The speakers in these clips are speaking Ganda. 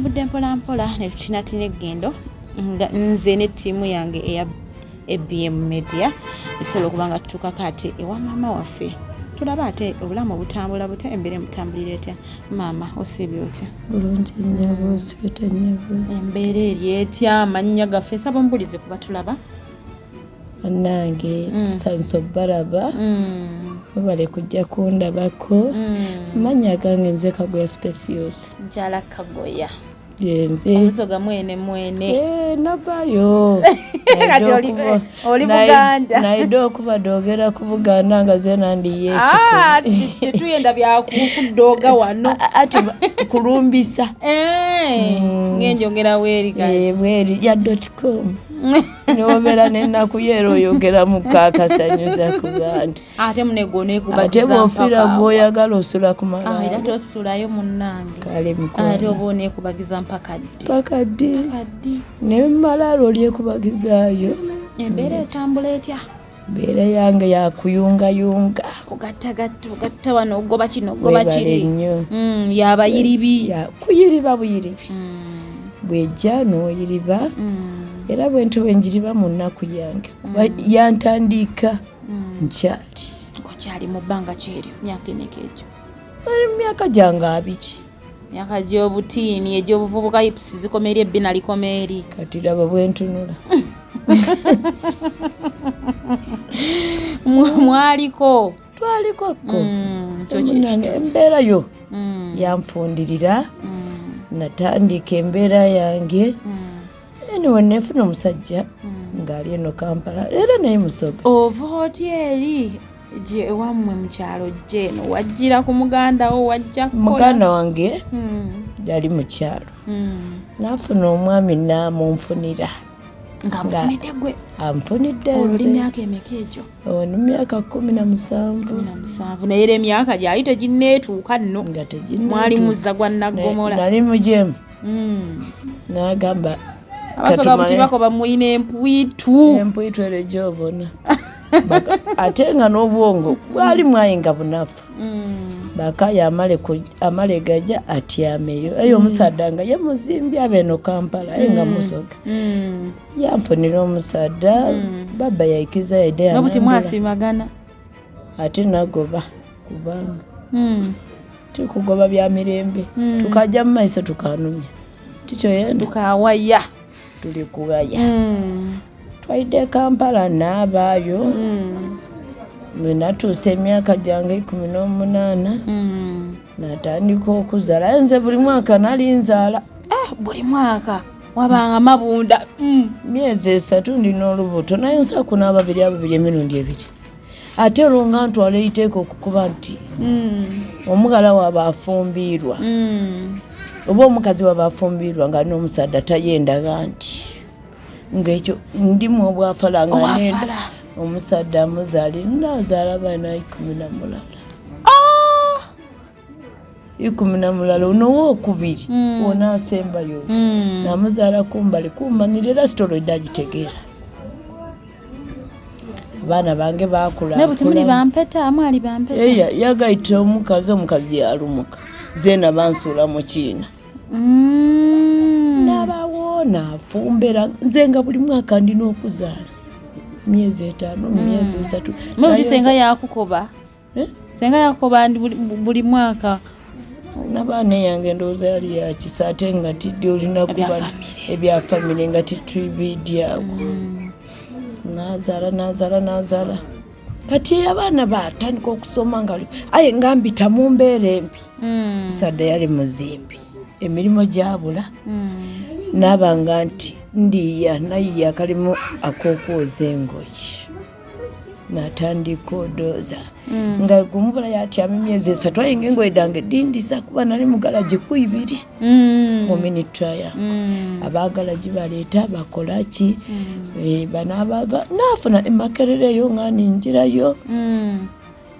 tutambudde mpola mpola ne tutinatina eggendo nga nze ne ttiimu yange eya ABM Media esobola okuba nga tutuukako ate ewa maama waffe tulaba ate obulamu obutambula butya embeera emutambulira etya. Maama osiibye otya? Bulungi nnyabo osibye nnyabo. Embeera eri etya amannya gaffe saba mbulize kuba tulaba bannange tusanyusa obbalaba mubale kujja kundabako. Amannya gange nze Kagoya Specials. Nzaala Kagoya. Yenze. Omusoga mwene. Nabayo. Kati oli Buganda. Naide okuba dogera ku Buganda nga ze nandi yekiko. Tetuyenda bya kudooga wano. Ati kulumbisa. Ngenjogera weeri gayi. Weeri ya.com. Nobera nenaku yero oyogera mukakasanyuza ku bantu. Ate munegone kubagiza ate bwofira gwoyagala osula ku malala. Era tosulayo munnange. Kale mukono. Ate obone kubagiza mpaka ddi. Ne malala olye kubagizaayo. Embeera etambula etya? Embeera yange yakuyungayunga. Kugatta wano ogoba kino ogoba kiri. Yabayiribi. Kuyiriba buyiribi. Bwejja n'oyiriba. Era bwento wenjiriba mu nnaku yange kuba yantandika nkyali. Kokyali mu bbanga kyeryo myaka emeka egyo? Myaka gyange 2. Myaka gy'obutiini egy'obuvubuka hips zikomeeri ebbina likomeeri. Kati laba bwentunula. Mwaliko? Twaliko ko. Embeera yo yanfundirira. Natandika embeera yange. Anyway, nefuna omusajja ng'ali eno Kampala era naye Musoga. Ova eri gye ewammwe mu kyalo gye eno wajjira ku muganda wo wajja kukola? Muganda wange yali mu kyalo. N'afuna omwami n'amunfunira. Ng'amufunidde gwe? Amunfunidde nze. Oli myaka emeka egyo? Ni myaka 17. 17. Naye era emyaka gyali teginneetuuka nno. Nga teginneetuuka. Mwali muzza gwa Naggomola. Nali mujemu. N'agamba abasoga muti bakoba muyina empwitu. Empwitu ero gy'obona. Ate nga n'obwongo bwali mwayinga bunafu. Bakaya amale gajja atyameyo. Eyo omusadda nga ye muzimbi abeeno Kampala nga Musoga. Yanfunira omusadda baba yayikiza yedde yanambula. Nobuti mwasimagana? Ate nagoba kubanga. Tukugoba bya mirembe. Tukajja mu maiso tukanumya. Tikyoyenda. Tukawaya. Tuli kuwaya. Twaide Kampala n'abaayo. Natuuse emyaka gyange 18. Natandika okuzaala. Nze buli mwaka nali nzaala. Buli mwaka wabanga mabunda. Myezi 3 ndina olubuto naye nsaku n'ababiri emirundi 2. Ate olwonga ntwala iteeka okukuba nti omugala waba afumbiirwa. Oba omukazi waba afumbiirwa nga n'omusadda tayendaga nti ng'ekyo ndimu obwafalanga nenda omusadda amuzaali nazaala baana 10. 10 n'owokubiri onaasembayo namuzaala kumbali kummanira era sitolo eddagitegeera. Abaana bange baakula. Nabuti muli bampeta mwali bampeta? Yagayita omukazi yalumuka. Zeena bansuula mu kiina. N'abawoona afumbera nze nga buli mwaka ndina okuzaala. Myezi 5, myezi 3. Mwe senga yakukoba? Senga yakukoba buli mwaka. N'abaana yange ndowooza yali yakisa ate nga tidde olina kuba ebya famire nga titwibidyawo. Nazaala. Kati abaana batandika okusoma nga aye ngambita mu mbeera embi. Sadda yali muzimbi. Emirimu gyabula. Nabanga nti ndiya nayiya kalimu akokwoza engoye. Natandika odooza. Nga kumubula yatyama emyezi 3 ayinga engoye dange dindisa kuba nali mu galaji ku 2 mu minitra yange. Abagalaji baleeta bakola ki? Banababa nafuna emakerereyo nga ninjirayo.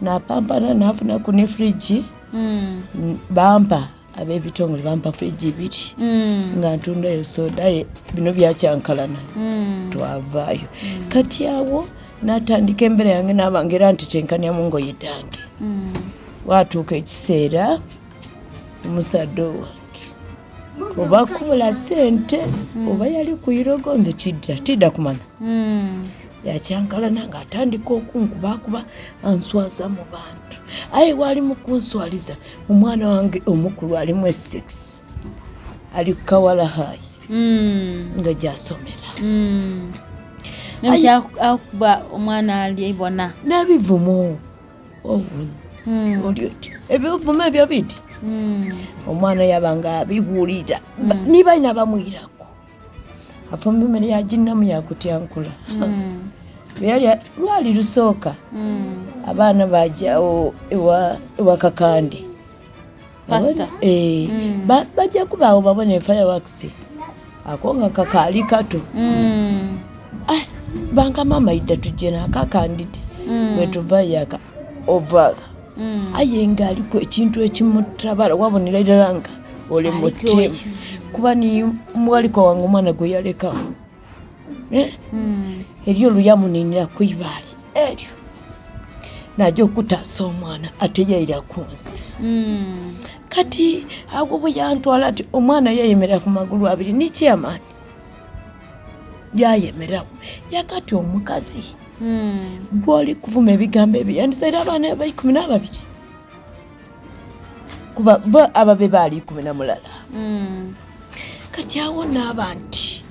Napampana nafuna ku ne fridge. Bampa ab'ebitongole bampa fridge 2 nga ntundayo soda bino byakyankalana. Twavaayo. Kati awo natandika embeera yange n'abangera nti tenkanya mu ngoye dange. Watuuka ekiseera omusadde wange oba kubula ssente oba yali ku irogo nze tidda kumanya yakyankalana ng'atandika okunkubakuba answaza mu bantu aye wali mu kunswaliza omwana wange omukulu alimu 6 ali kukawala hayi nga gyasomera akuba omwana alibona n'ebivumu oli oti ebivumu ebyo bidi omwana yabanga abiwulira nibalina bamwirako afumba emmere yaginnamu yakutyankula lwali lusooka abaana bajjawo ewa kakande bajja kubaawo babona fireworks ako nga kakaali kato banka mama idda tujje nakakandide bwetuvayaka ovaga aye ngaaliko ekintu ekimutabala wabonera ddala nga oli mutima kuba ni mwaliko wange omwana gwe yalekawo eryo luyamuninira ku ibaali eryo najja okutaasa omwana ate yayira ku nsi kati awo bwe yantwala ati omwana yayemera ku magulu abiri nikyamaani yayemerawo yakati omukazi gwoli kuvuma ebigambo ebyo yandisaira abaana aba 12 kuba bo ababe baali 11 kati awo naaba nti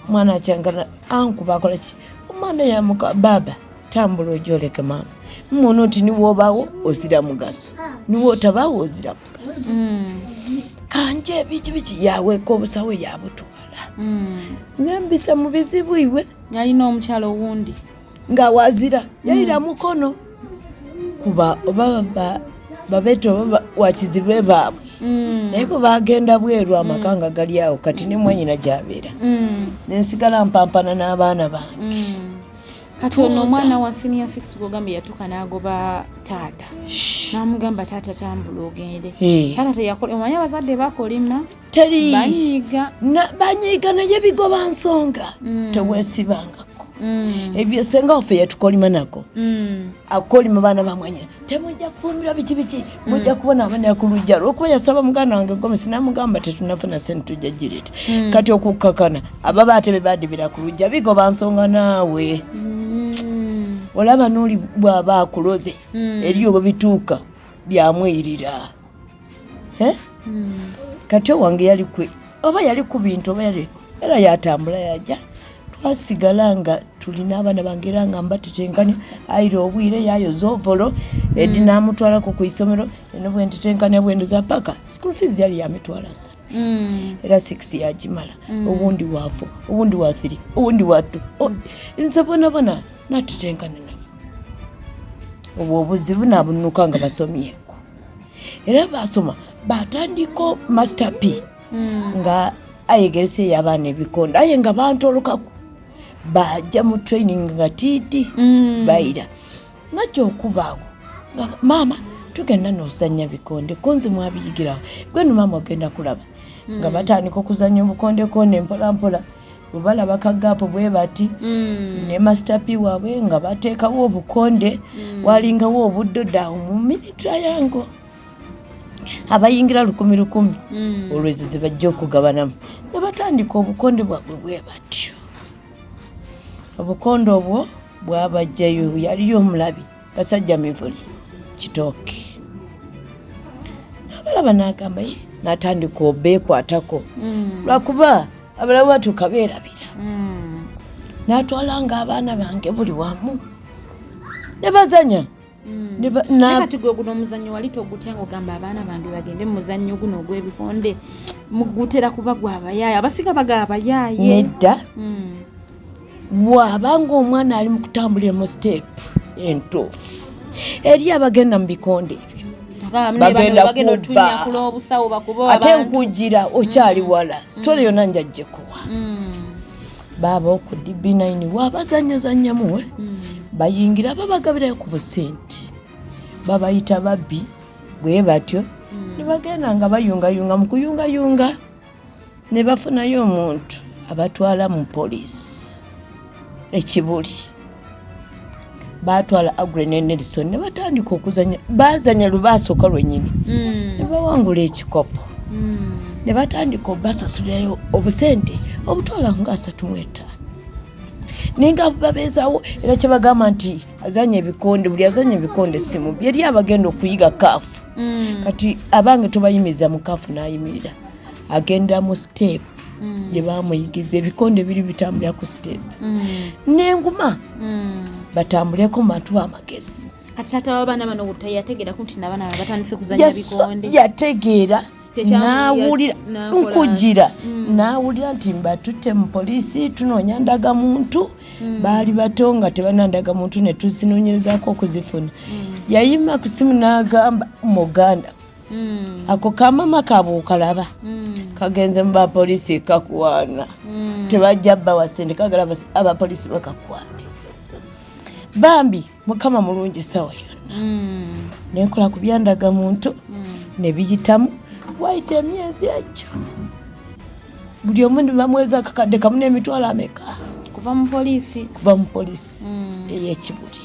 mwana akyangana ankuba akola ki omwana yamuka baba tambula ojoleke mama mmono oti niwoobawo ozira mugaso niwootabaawo ozira mugaso kanje biki yaweeka obusawe yabutwala nze mbisa mu bizibu iwe yalina omukyalo owundi nga wazira yayira mukono kuba oba babeto oba wakizibe baabwe naye bwe bagenda bweru amakanga gali awo kati ne mwenyina gyabeera nensigala mpampana n'abaana bange kati ono omwana wa senior 6 gwogambye yatuuka n'agoba taata n'amugamba taata tambula ogende taata teyakola omanye abazadde bakolimna teri banyiiga naye bigoba nsonga teweesibangako ebyo senga waffe yatukolima nako akolima baana bamwenyina temujja kufumbirwa biki mujja kubona abaana ku lujja lwokuba yasaba muganda wange gomesi namugamba tetunafuna sente tujja gireta kati okukakana ababa ate be badibira ku lujja bigoba nsonga naawe olaba n'oli bw'aba akuloze eriyo bwe bituuka byamwirira kati owange yali ku bintu oba era yatambula yajja twasigala nga tulina abaana bange era nga mbatetenkanya ayira obwire yayoza ovolo edi n'amutwalako ku isomero eno bwentitenkanya bwendoza paka school fees yali yamitwala 3 era 6 yagimala obundi wa 4 obundi wa 3 obundi wa 2 nze bonabona natitenkanya nabo obwo obuzibu nabunuka nga basomyeko era basoma batandiko master P nga ayegereseyo abaana ebikondo aye nga bantolokako bajja mu training nga titi bayira najja okubaawo mama tugenda n'ozannya bikonde konze mwabiyigirawo gweno mama ogenda kulaba nga batandika okuzannya obukonde konde mpolampola bwebalaba kagaapo bwe bati ne master P waabwe nga bateekawo obukonde walingawo obuddodaawo mu minitra yango abayingira 10,000 olwezo ze bajja okugabanamu ne batandika obukonde bwabwe bwe batyo obukonde obwo bwabajjayo yaliyo omulabi basajja mivuli kitooke nabalaba n'agamba ye n'atandika obeekwatako lwakuba abalabu batuuka beerabira n'atwalanga abaana bange buli wamu ne bazanya kati gwe guno omuzannyo wali togutya ng'ogamba abaana bange bagende mu muzannyo guno ogw'ebikonde mugutera kuba gwabayaaye abasiga baga abayaaye nedda bw'abanga omwana ali mu kutambulira mu stepu entuufu eri abagenda mu bikonde ebyo bagenda kubba ate nkujira okyali wala sitole yonna njajje kuwa baaba oku DB9 waabazanyazannyamu bayingira babagabirayo ku busente babayita babbi bwe batyo ne bagenda nga bayungayunga mu kuyungayunga ne bafunayo omuntu abatwala mu poliisi ekibuli batwala Agrene Nelson ne batandika okuzanya bazanya lubasooka lwennyini ne bawangula ekikopo ne batandika obasasulayo obusente obutwala nga 35 ninga babezawo era kyebagamba nti azanya ebikonde buli azanya ebikonde simu byeri abagenda okuyiga kafu kati abange tubayimiza mu kafu n'ayimirira agenda mu step gye bamuyigiza ebikonde biri bitambulira ku step n'enguma batambuleko mu bantu b'amagezi kati taata w'abaana bano yategeera ku nti n'abaana batandise kuzanya bikonde yategeera n'awulira nkujira n'awulira nti mbatutte mu poliisi tunoonya ndagamuntu baali bato nga tebana ndagamuntu ne tuzinoonyerezaako okuzifuna yayima ku simu n'agamba muganda ako kamama kaabwe okalaba kagenze mu bapoliisi kakuwaana tebajja bbawa sente kagala abapoliisi bakakwane bambi mukama mulungi sawa yonna nenkola ku byandagamuntu ne biyitamu waite emyezi egyo buli omu ne bamweza akakadde kamu n'emitwalo ameka kuva mu poliisi ey'ekibuli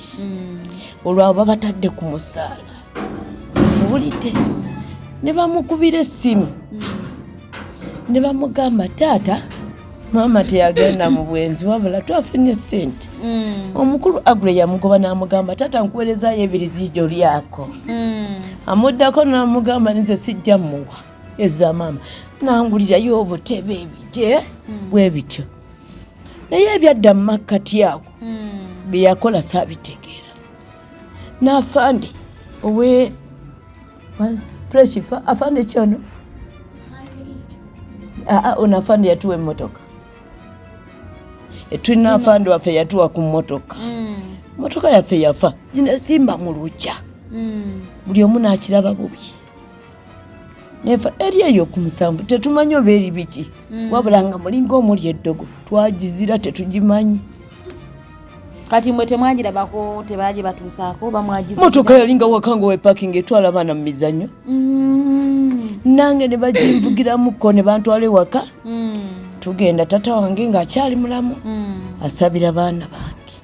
olwabo babatadde ku musaala muwulite ne bamukubira essimu ne bamugamba taata maama teyagenda mu bwenzi wabula twafunye ssente omukulu agule yamugoba n'amugamba taata nkuweerezayo ebirizijo lyako amuddako n'amugamba nze sijja muwa eza maama nangulirayo obutebe ebije bwe bityo naye ebyadda mu makkati awo bye yakola saabitegeera n'afande owe fresh afande kyono ono afande yatuwa emmotoka tulina afande waffe yatuwa ku mmotoka mmotoka yaffe yafa ginesimba mu lujja buli omu n'akiraba bubi nefa eri eyo ku musanvu tetumanyi oba eri biki wabula nga mulinga omuli eddogo twagizira tetugimanyi kati mwe temwagirabako tebaje batuusaako bamwagizira motoka yalinga wakanga we parking etwala abaana mu mizanyo nange ne bagimvugiramuko ne bantwala ewaka tugenda tata wange ng'akyali mulamu asabira baana bange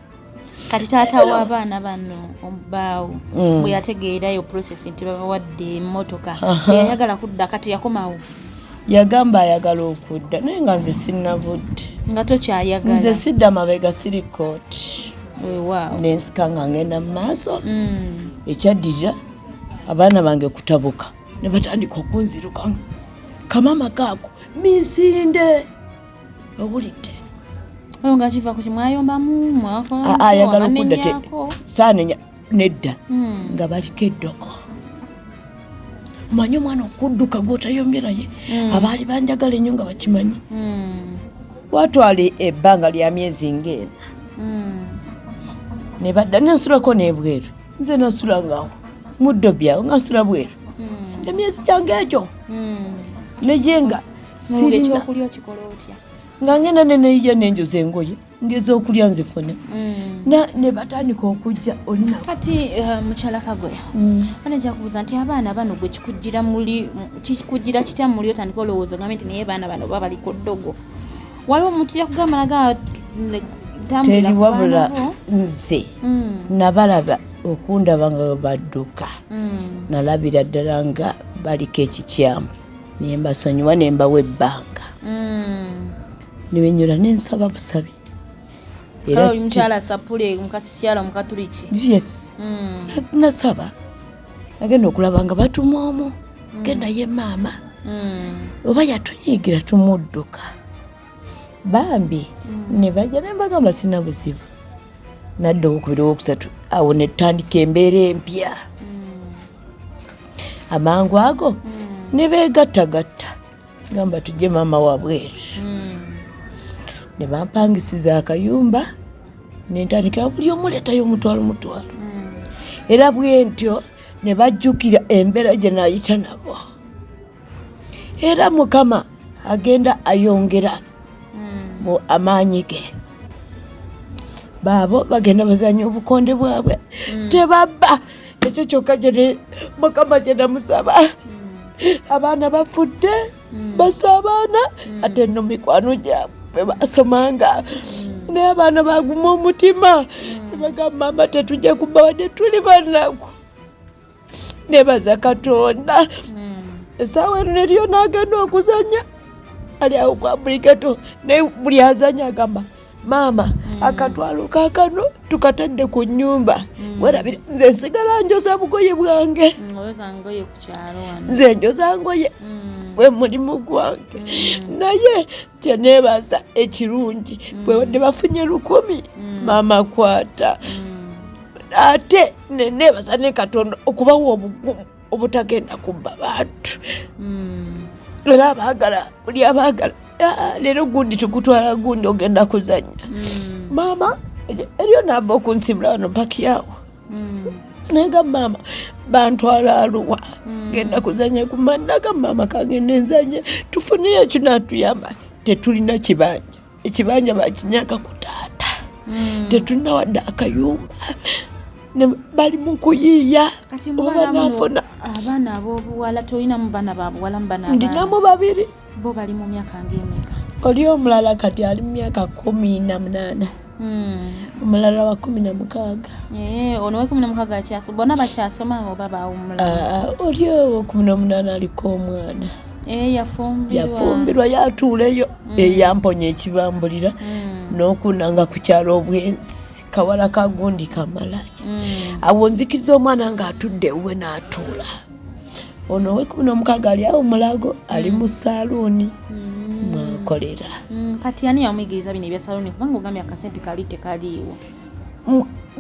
kati taata w'abaana bano omubbaawo bwe yategeerayo process nti babawadde emmotoka yayagala kudda kati yakomawo yagamba ayagala okudda naye nga nze sinnabudde nga tokyayagala nze sidda mabega siri kooti wow. nensika nga ngenda mu maaso ekyaddirira abaana bange kutabuka ne batandika okunzirukanga kamama kaako misinde obulidde oyo nga kiva ku kimwayombamu mwakola ayagala okudda saanenya nedda nga baliko eddoko manyi omwana okudduka gw'otayombye naye abaali banjagala ennyo nga bakimanyi watwala ebbanga lya myezi ng'ena ne badda nensulako n'ebweru nze nasulangaawo muddo byawe nga nsula bweru emyezi gyange egyo naye nga sirina nga ngenda neneyiya nenjoza engoye ngeza okulya nzifune ne batandika okujja olina kati mukyala Kagoya banajja kubuuza nti abaana bano gwe kikujjira kitya muli otandika olowooza ngambe nti naye baana bano baba baliko ddogo waliwo omuntu yakugamba naga teri wabula nze nabalaba okundaba nga badduka nalabira ddala nga baliko ekikyamu naye mbasonyiwa ne mbawa ebbanga nibenyula nensaba busabi era omukyala sapule mukakikyala mukatuliki yes nasaba nagenda okulaba nga batuma omu genda ye maama oba yatunyigira tumudduka bambi ne bajja ne mbagamba sina buzibu nadda okubiri wokusatu awo ne tutandika embeera empya amangu ago ne beegattagatta gamba tujje maama wabweru ne bampangisiza akayumba ne ntandikira buli omu leetayo omutwalo era bwe ntyo ne bajjukira embeera gye naayita nabo era mukama agenda ayongera mu amaanyi ge baabo bagenda bazanya obukonde bwabwe tebabba ekyo kyokka gye mukama gye namusaba abaana bafudde basabaana ate no mikwano gyabwe basomanga naye abaana baguma omutima nebagamba mama tetujja kuba wadde tuli banaku nebaza Katonda essaawa eno eriyo n'agenda okuzanya ali awo kwa Briketo naye buli azanya agamba maama akatwalo kakano tukatadde ku nnyumba werabira nze nsigala njoza bugoye bwange nze njoza ngoye bwe mulimu gwange naye kyeneebaza ekirungi bwe wadde bafunye 10 maama kwata ate neneebaza ne Katonda okubawa obugumu obutagenda kubba bantu era abaagala buli abaagala leero gundi tukutwala gundi ogenda kuzanya maama eriyo nava okunsibula wano paki yawo naga maama bantwala aluwa genda kuzanya kumandaga maama kagenda enzanye tufuneyo kinatuyamba tetulina kibanja ekibanja bakinyaka ku taata tetulina wadde akayumba bali mu kuyiiya oba nafuna abaana ab'obuwala toyinamu baana babuwala mubana ndinamu 2 bo bali mu myaka ng'emeka oli omulala kati ali mu myaka 18 omulala wa 16 ono we 16 akyasoma bonna bakyasoma oba baawumula oli owo 18 aliko omwana yafumbirwa yatuuleyo eyamponya ekibambulira n'okunanga ku kyalo obwensi kawala kagundi kamalaya awo nzikiriza omwana ng'atudde ewe n'atuula ono we 16 ali awo mulago ali mu saaluuni mwakolera kati ani yamuyigiriza bino ebya saaluuni kubanga ogambye akasente kali tekaliiwo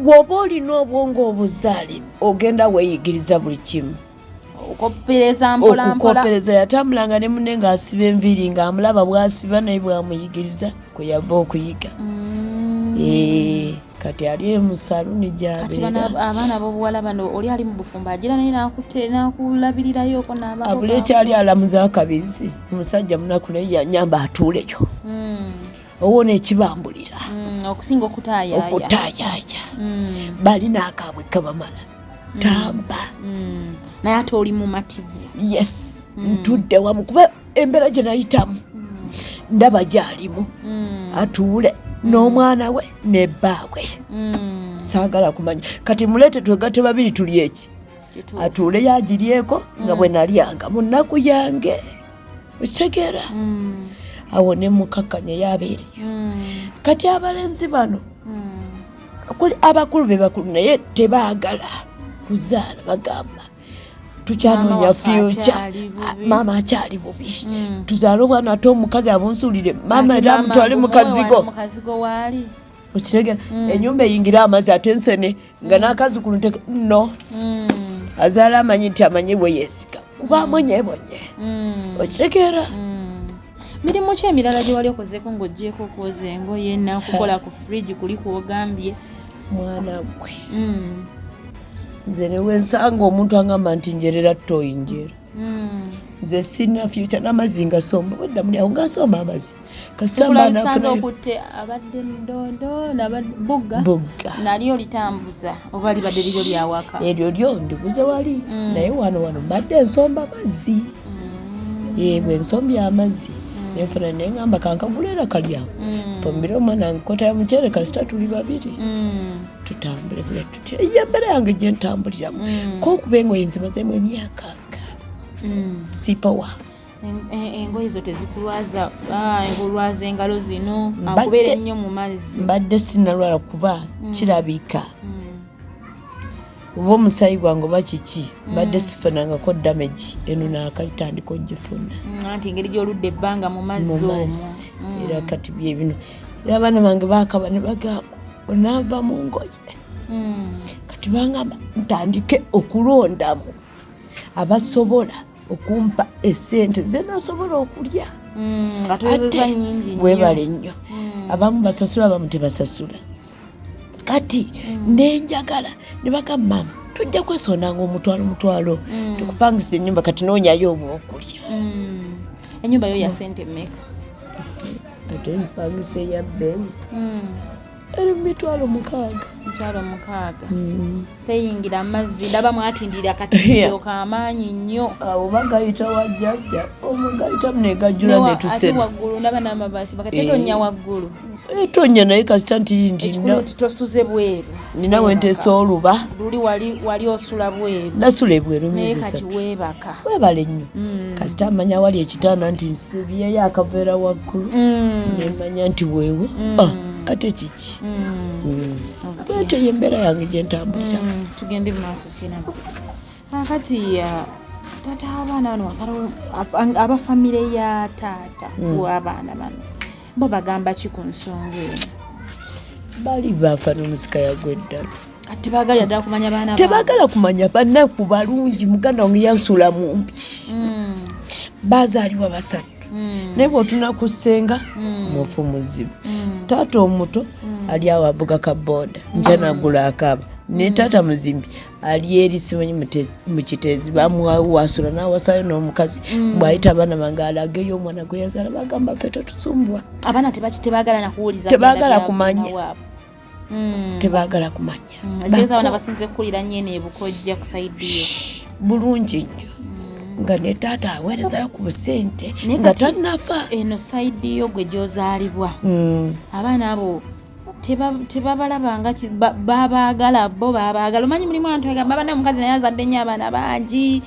bw'oba olina obwongo obuzaale ogenda weeyigiriza buli kimu okukoppereza mpola okukoppereza yatambulanga ne munne ng'asiba enviiri ng'amulaba bw'asiba naye bw'amuyigiriza kwe yava okuyiga kati ali mu saaluuni gy'abeera abaana b'obuwala bano oli ali mu bufumbo agira naye n'akulabirirayooko n'abaana abula ekyali alamuza akabizi omusajja munaku naye yanyamba atuuleyo owona ekibambulira okusinga okutaayaaya balina akaabwe kabamala tamba naye ate oli mumativu yes ntudde wamu kuba embeera gye nayitamu ndaba gy'alimu atuule n'omwana we ne bbaabwe saagala kumanya kati muleete twegatte 2 tuli eki atuule yagiryeko nga bwe nalyanga mu nnaku yange okitegeera awo ne mukakkanya yabeereyo kati abalenzi bano abakulu be bakulu naye tebaagala kuzaala bagamba tukyanoonya future maama akyali bubi tuzaale obwana ate omukazi abunsuulire maama era amutwale mukazigo okitegeera ennyumba eyingira amazzi ate ensene nga n'akazukulu no azaala amanyi nti amanyi bwe yeesiga kuba amonyebonye okitegeera mirimu ki emirala gye wali okozeeko ng'oggyeko okwoza engoye nakukola ku fridge kuli kwogambye mwana gwe nze newensanga omuntu angamba nti njerera toyinjera nze sina future n'amazzi ngasomba wedda muli awo ngasomba amazzi kasitambanafunayokutte abadde ndondo bugga nali olitambuza oba libadde liryo lyawaka eryo lyo ndibuze wali naye wano mbadde nsomba amazzi bwe nsombye amazzi nenfuna nengamba kankagulera kalyawo fumbire omwana nkota ya mucere kasita tuli 2 tutambule bwe tutya eyambere yange gye ntambuliramu kokuba engoye nzimazeemu emyaka sipawa engoye zo tezikulwaza engulwaza engalo zino akubeera ennyo mu mazzi mbadde sinalwala kuba kirabika oba omusayi gwange oba kiki mbadde sifunangako damage eno naakalitandika ogifuna anti engeri gy'oludde ebbanga mu mazzi era kati bye bino era abaana bange baakaba ne bagamba onaava mu ngoye kati bangamba ntandike okulondamu abasobola okumpa essente ze nasobola okulya ate webale nnyo abamu basasula abamu tebasasula kati nenjagala ne bagamba mama tujja kwesondanga omutwalo tukupangisa ennyumba kati noonyayo obwokulya ennyumba yo ya sente mmeka ate mpangisa eya bbeeyi eri mitwalo mukaaga. Mitwalo mukaaga. Teyingira amazzi ndaba mwatindira akatindo k'amaanyi nnyo. Awo bagayita wajjajja omugayita munegajjula ne tusera. Ate waggulu ndaba n'amabaati bakatetonnya waggulu. Etonya naye kasita nti tosuze bweru. Nina wenteesa oluba. Luli wali osula bweru. Nasula bweru naye kati weebaka. Weebale nnyo. Kasita amanya wali ekitanda nti nsibyeyo akaveera waggulu. Nemanya nti weewe. Ate kiki. Ate yembeera yange gye ntambulira. Tugende mu maaso kinazi. Kati taata abaana bano wasalawo abafamire ya taata w'abaana bano. Bo bagamba ki ku nsonga eyo? Bali bafa n'omusika yagweddala. Kati baagala ddala kumanya baana baabwe. Tebaagala kumanya bannaku balungi muganda wange yansula mumpi. Baazaalibwa basatu. Naye bw'otuna ku ssenga mufu muzibu. Taata omuto ali awo avuga ka booda nja nagula akaaba. Ne taata muzimbi ali eri simanyi mu kiteezi bamuwasula n'awasayo n'omukazi bw'ayita abaana bange alageyo omwana gwe yazaala bagamba ffe tetusumbwa. Abaana tebaagala na kuwuliza. Tebaagala kumanya. Tebaagala kumanya. Ekitegeeza abaana basinze kukulira nnyene ebukojja ku sayidi yo. Bulungi nnyo. Nga ne taata aweerezayo ku busente nga tannafa. Eno sayidi yo gwe gy'ozaalibwa. Abaana abo tebabalabanga babaagala bo babaagala. Omanyi mulimu abantu bagamba abaana omukazi naye azadde nnyo abaana bangi.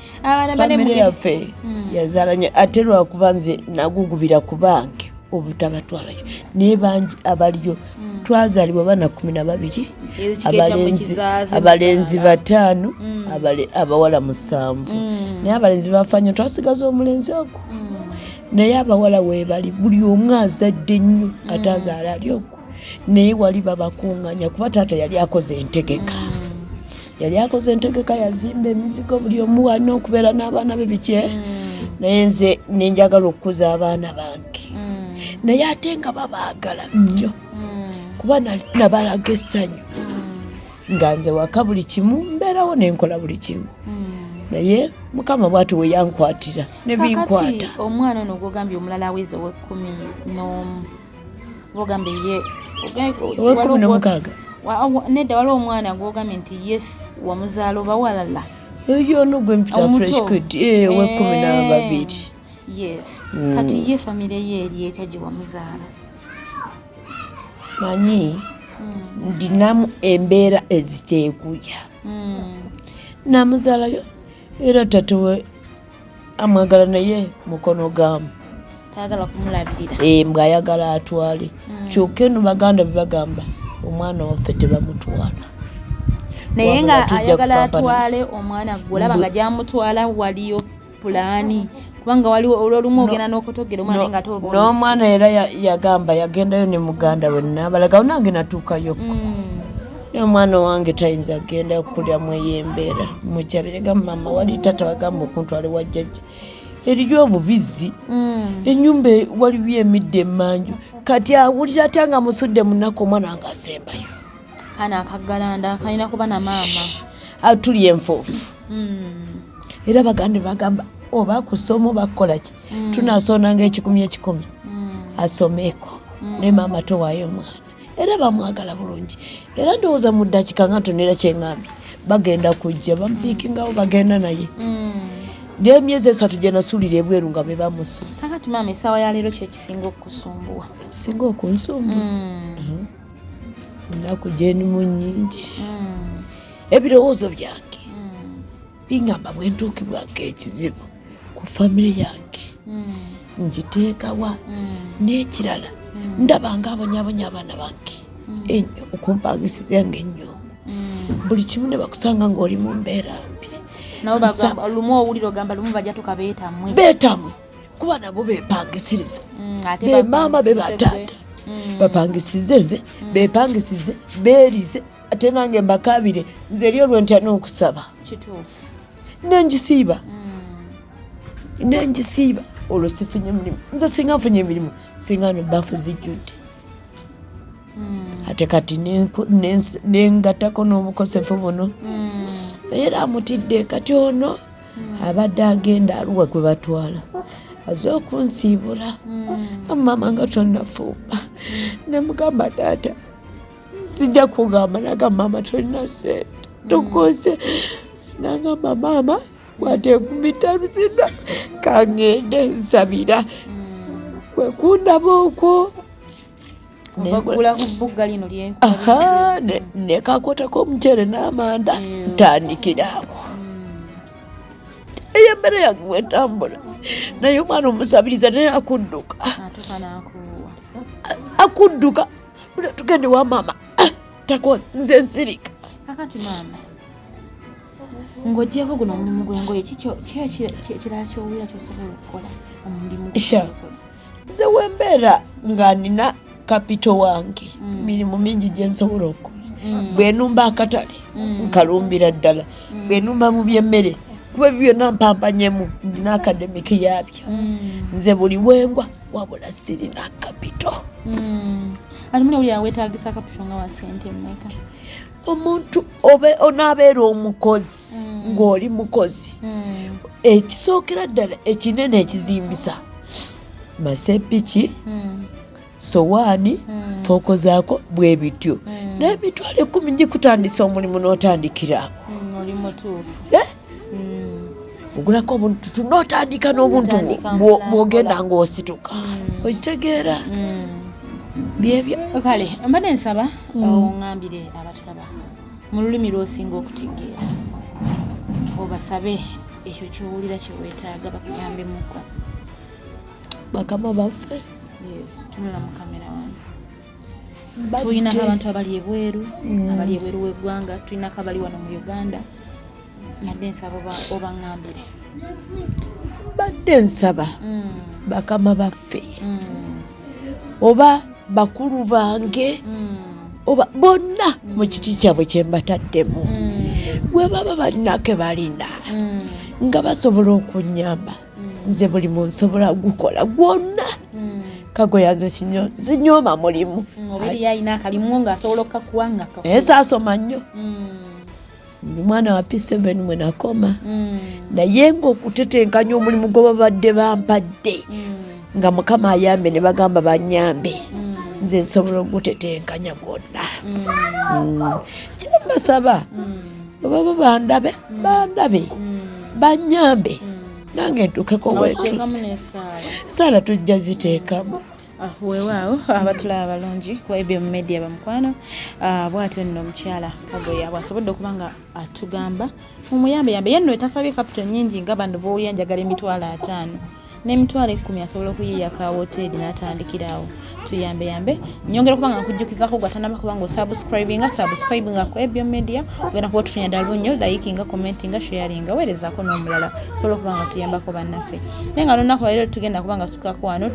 Famire yaffe yazaala nnyo ate lwakuba nze nagugubira ku bange obutabatwalayo naye bangi abaliyo. Twazaalibwa baana 12, abalenzi 5, abawala 7. Naye abalenzi bafanya twasigaza omulenzi ogwo. Naye abawala weebali buli omu azadde nnyo ate azaala ali ogwo. Naye wali babakuŋŋanya kuba taata yali akoze entegeka. Yali akoze entegeka yazimba emizigo buli omu walina okubeera n'abaana be bike. Naye nze nenjagala okukuza abaana bange. Naye ate nga babaagala nnyo. Kuba nabalaga essanyu. Nga nze waka buli kimu mbeerawo nenkola buli kimu. Naye Mukama bw'ati we yankwatira ne binkwata. Kakati omwana ono gw'ogambye omulala aweze ow'e11. Bogambye ye ow'e16. Nedda waliwo omwana gw'ogambye nti yes wamuzaala oba walala. Eyo ono gwe mpita fresh kid ow'e12. Yes. Kati ye famire ye eri etya gye wamuzaala? Manyi ndinamu embeera eziteekuya. Namuzaalayo era tatuwe amwagala naye mukono gamu. Tayagala kumulabirira. Mbwa ayagala atwale. Kyokka eno baganda bebagamba omwana waffe tebamutwala. Naye nga ayagala atwale omwana gwe olaba nga gyamutwala waliyo pulaani. Kubanga waliwo olwolumu ogenda n'okutogera omwana nga tolwa. N'omwana era yagamba yagendayo ne muganda we n'abalaga nange natuukayokko. Omwana wange tayinza agenda okukulyamu ey'embeera mu kyalo yagamba mama wali taata wagamba okuntwala ewa jjajja. Eriyo obubizi. Ennyumba waliwo emidde emmanju. Kati awulira atya nga musudde mu nnaku omwana wange asembayo. Kana akaggalanda kalina kuba na maama. Atuli enfuufu. Era baganda bagamba oba kusoma oba kukola ki. Tunaasonanga 10 asomeeko. Ne maama towaayo omwana. Era bamwagala bulungi. Era ndowooza mu ddakiika nga ntonera kyeŋŋambye bagenda kujja bamupiikingawo bagenda naye. Emyezi 3 gye nasuulira ebweru nga be bamusuusa. Kakati maama essaawa ya leero kyekisinga okukusumbuwa? Ekisinga okunsumbuwa ennaku gye nimu nnyingi. Ebirowoozo byange biŋŋamba bwe ntuukibwako ekizibu ku famire yange ngiteekawa. N'ekirala ndaba ng'abonyaabonya abaana bange ennyo okumpangisiza nga ennyo. Buli kimu ne bakusanga ng'oli mu mbeera mbi. Nabo bagamba lumu owulira ogamba lumu bajja tukabeetamwe. Beetamwe kuba nabo beepangisiriza. Be maama be bataata bapangisize nze beepangisize beerize ate nange mbakaabire nze eri olwentya n'okusaba. Kituufu. Nenjisiiba olwo sifunye mulimu. Nze singa nfunye emirimu singa no baafu zijjudde. Ate kati nengatako n'obukosefu buno. Naye era amutidde kati ono abadde agenda aluwa gwe batwala aze okunsiibula. Maama nga tonnafumba ne mugamba taata sijja kugamba nagamba mama tolina sente tokoze nagamba mama kwate 15 zino kangende nsabira kwekundaba okwo nekakotako omucere n'amanda ntandikiraako eyo emmere yange wetambula naye omwana omusabiriza naye akudduka tugende wa mama takoze nze nsirika kakati mama ng'ogyeko guno omulimu gw'engoye kirala kyowulira kyosobola okukola omulimu nze wembeera nga nina kapito wange mirimu mingi gye nsobola okukola bwenumba akatale nkalumbira ddala bwenumba mu byemmere kuba ebyo byonna mpampanyemu ndina akademiki yaabyo nze buli wengwa wabula sirina kapito ati mune buli aweetaagisa kapito nga wa sente mmeka omuntu onaabeera omukozi ng'oli mukozi ekisookera ddala ekinene ekizimbisa masepiki sowaani fooko zaako bwe bityo naye emitwalo 10 gikutandisa omulimu n'otandikiraako oli mutuufu ogulako obuntu n'otandika n'obuntu bw'ogenda ng'osituka okitegeera byebyo kale mbadde nsaba oŋŋambire abatulaba mu lulimi lw'osinga okutegeera obasabe ekyo kyowulira kyeweetaaga bakuyambemuko bakama baffe tunula mu kamera wano tulinako abantu abali ebweru w'eggwanga tulinako abali wano mu Uganda mbadde nsaba obaŋŋambire badde nsaba bakama baffe oba bakulu bange oba bonna mu kiti kyabwe kye mbataddemu bwe baba balinako balina nga basobola okunyamba nze buli munsobola gukola gwonna Kagoya nze sinyooma mulimu obiri yalina akalimu ng'asobola okukakuwangako saasoma nnyo ndi mwana wa P7 mwe nakoma naye ng'okutetenkanya omulimu gwe babadde bampadde nga mukama ayambe ne bagamba banyambe nze nsobola ogutetenkanya gwonna kye mbasaba baba bandabe banyambe nange ntukeko wetusi saala tujja ziteekamu weewaawo abatulaba abalungi ku ABM Media bamukwano bw'atyo nno omukyala Kagoya bw'asobodde okuba nga atugamba mumuyambeyambe yenno etasabye kapito nnyingi nga bano b'owulira njagala emitwalo 5 n'emitwalo 10 asobola okuyiiya ka woteeri n'atandikirawo tuyambeyambe nyongera okuba nga nkujjukizako gwatanaba kuba nga subscribinga ku ABM Media ogenda kuba otufunya ddala nnyo likinga commentinga sharinga weerezaako n'omulala sobola okuba nga tuyambako bannaffe naye nga n'olunaku lwa leero tugenda kuba nga situkako wano